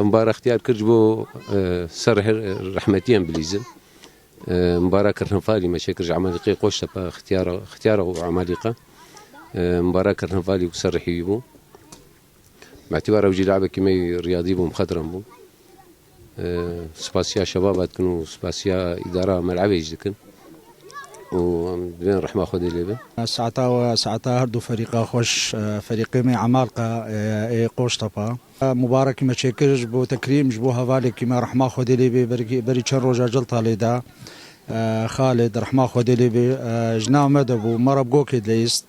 مباراة اختيار كرجبو سر رحمتيا بليزم مباراة كرنفالي مشاكل عمالقة قوشة اختياره عمالقة مباراة كرنفالي وسر حيبو باعتباره وجي لعبة كمي رياضي بو مخضرم بو سباسيا شبابات كانوا سباسيا إدارة ملعبة يجدكن ودبين رحمة خودي ليبه ساعتها هردو فريقا خوش فريقي مي عمالقة قوش طبا مبارك ما شكرج بو تكريم جبو هفالي كما رحمة خودي ليبه بري چن روجا جلطة ليدا خالد رحمة خودي ليبه جنا مدبو مرب قوكيد ليست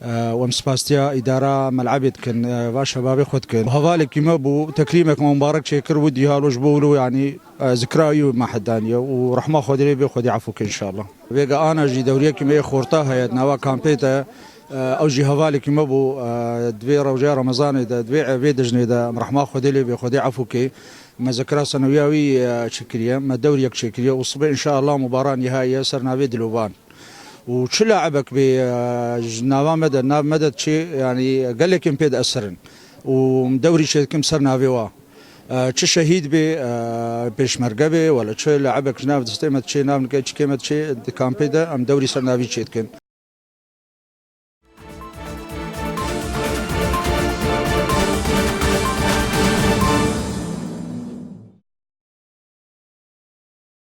ومسباستيا إدارة ملعبت كن وشبابي خد كن هفالي كما بو تكريمك مبارك شكر ودي هالو جبولو يعني ذكرى مع حدانية ورحمة خودي ليبه خودي عفوك إن شاء الله بيجا أنا جي دورية كما خورتها هي نوا كامبيتا أو جي هفالي كما بو دبي روجا رمضان دا دبي عبيد جني دا رحمة خودي ليبه خودي عفوك ما ذكرى سنوياوي شكرية ما دورية شكرية وصبي إن شاء الله مباراة نهائية سرنا بيد لوبان وش لعبك بجنابا مدد شيء يعني قال لك يمبيد أسرن ومدوري شيء كم سرنا فيوا تش شهيد بيش مرقبه ولا تش لعبك جناب دستيمة شيء نام كيمة شيء كامبيدا أم دوري سرنا في شيء كن